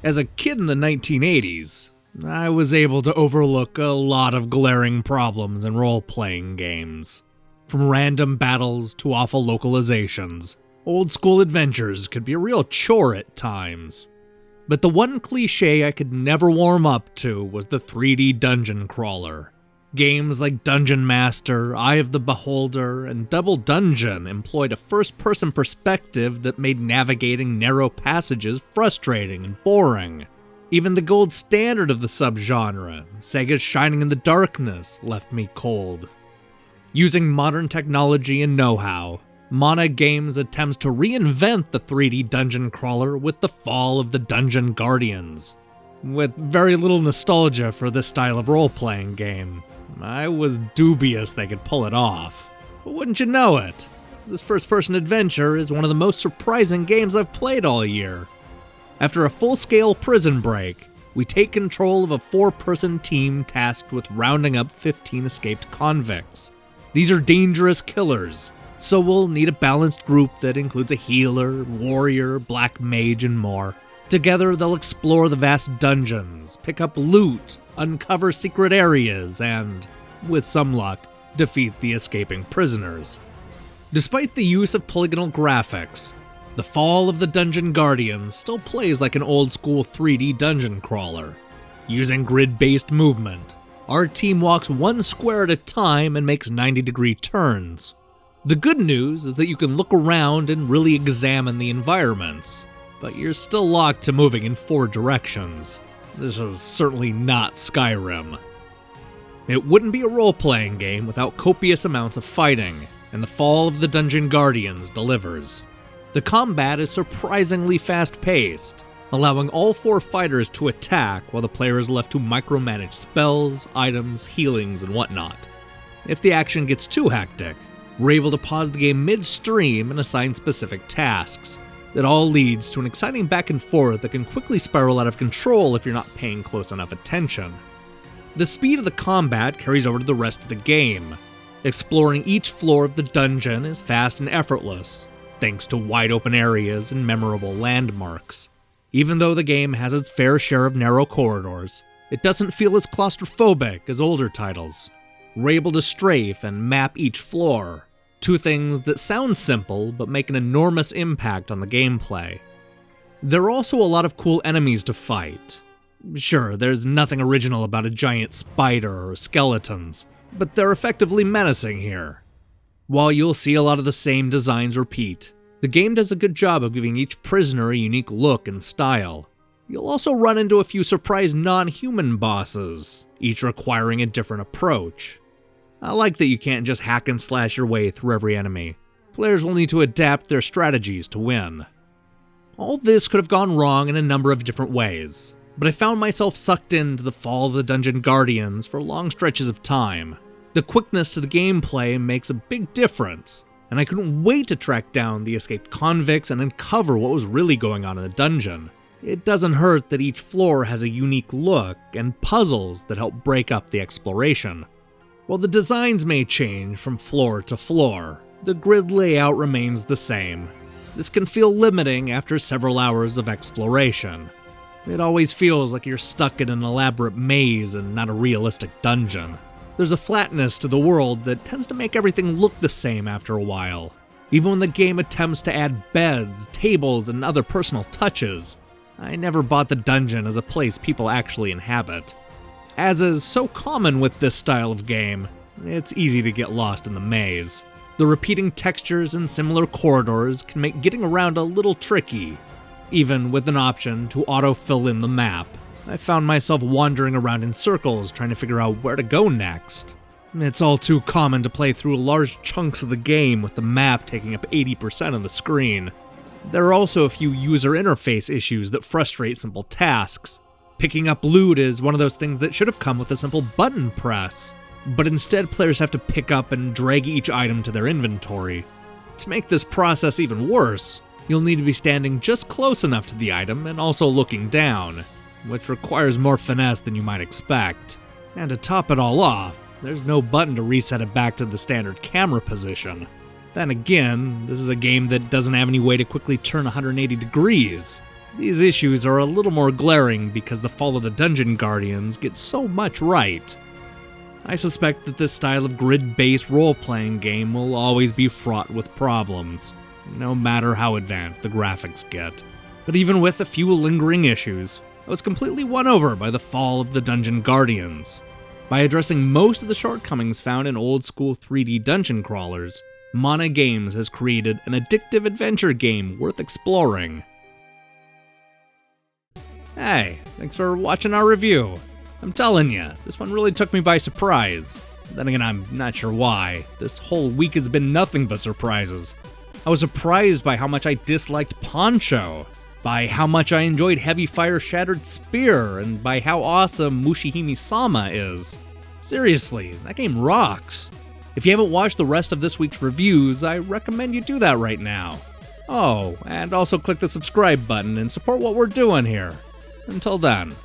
As a kid in the 1980s, I was able to overlook a lot of glaring problems in role-playing games. From random battles to awful localizations, old-school adventures could be a real chore at times. But the one cliché I could never warm up to was the 3D dungeon crawler. Games like Dungeon Master, Eye of the Beholder, and Double Dungeon employed a first-person perspective that made navigating narrow passages frustrating and boring. Even the gold standard of the subgenre, Sega's Shining in the Darkness, left me cold. Using modern technology and know-how, Mana Games attempts to reinvent the 3D dungeon crawler with the fall of the Dungeon Guardians. With very little nostalgia for this style of role-playing game, I was dubious they could pull it off. But wouldn't you know it, this first-person adventure is one of the most surprising games I've played all year. After a full-scale prison break, we take control of a 4-person team tasked with rounding up 15 escaped convicts. These are dangerous killers, so we'll need a balanced group that includes a healer, warrior, black mage, and more. Together, they'll explore the vast dungeons, pick up loot, uncover secret areas, and, with some luck, defeat the escaping prisoners. Despite the use of polygonal graphics, the Fall of the Dungeon Guardians still plays like an old-school 3D dungeon crawler. Using grid-based movement, our team walks one square at a time and makes 90-degree turns. The good news is that you can look around and really examine the environments, but you're still locked to moving in 4 directions. This is certainly not Skyrim. It wouldn't be a role-playing game without copious amounts of fighting, and the Fall of the Dungeon Guardians delivers. The combat is surprisingly fast-paced, allowing all 4 fighters to attack while the player is left to micromanage spells, items, healings, and whatnot. If the action gets too hectic, we're able to pause the game mid-stream and assign specific tasks. It all leads to an exciting back and forth that can quickly spiral out of control if you're not paying close enough attention. The speed of the combat carries over to the rest of the game. Exploring each floor of the dungeon is fast and effortless, thanks to wide open areas and memorable landmarks. Even though the game has its fair share of narrow corridors, it doesn't feel as claustrophobic as older titles. We're able to strafe and map each floor, 2 things that sound simple but make an enormous impact on the gameplay. There are also a lot of cool enemies to fight. Sure, there's nothing original about a giant spider or skeletons, but they're effectively menacing here. While you'll see a lot of the same designs repeat, the game does a good job of giving each prisoner a unique look and style. You'll also run into a few surprise non-human bosses, each requiring a different approach. I like that you can't just hack and slash your way through every enemy. Players will need to adapt their strategies to win. All this could have gone wrong in a number of different ways, but I found myself sucked into the Fall of the Dungeon Guardians for long stretches of time. The quickness to the gameplay makes a big difference, and I couldn't wait to track down the escaped convicts and uncover what was really going on in the dungeon. It doesn't hurt that each floor has a unique look and puzzles that help break up the exploration. While the designs may change from floor to floor, the grid layout remains the same. This can feel limiting after several hours of exploration. It always feels like you're stuck in an elaborate maze and not a realistic dungeon. There's a flatness to the world that tends to make everything look the same after a while, even when the game attempts to add beds, tables, and other personal touches. I never bought the dungeon as a place people actually inhabit. As is so common with this style of game, it's easy to get lost in the maze. The repeating textures and similar corridors can make getting around a little tricky. Even with an option to auto-fill in the map, I found myself wandering around in circles trying to figure out where to go next. It's all too common to play through large chunks of the game with the map taking up 80% of the screen. There are also a few user interface issues that frustrate simple tasks. Picking up loot is one of those things that should have come with a simple button press, but instead players have to pick up and drag each item to their inventory. To make this process even worse, you'll need to be standing just close enough to the item and also looking down, which requires more finesse than you might expect. And to top it all off, there's no button to reset it back to the standard camera position. Then again, this is a game that doesn't have any way to quickly turn 180 degrees. These issues are a little more glaring because the Fall of the Dungeon Guardians gets so much right. I suspect that this style of grid-based role-playing game will always be fraught with problems, no matter how advanced the graphics get. But even with a few lingering issues, I was completely won over by the Fall of the Dungeon Guardians. By addressing most of the shortcomings found in old-school 3D dungeon crawlers, Mana Games has created an addictive adventure game worth exploring. Hey, thanks for watching our review. I'm telling you, this one really took me by surprise. Then again, I'm not sure why. This whole week has been nothing but surprises. I was surprised by how much I disliked Poncho, by how much I enjoyed Heavy Fire Shattered Spear, and by how awesome Mushihime-sama is. Seriously, that game rocks. If you haven't watched the rest of this week's reviews, I recommend you do that right now. Oh, and also click the subscribe button and support what we're doing here. Until then.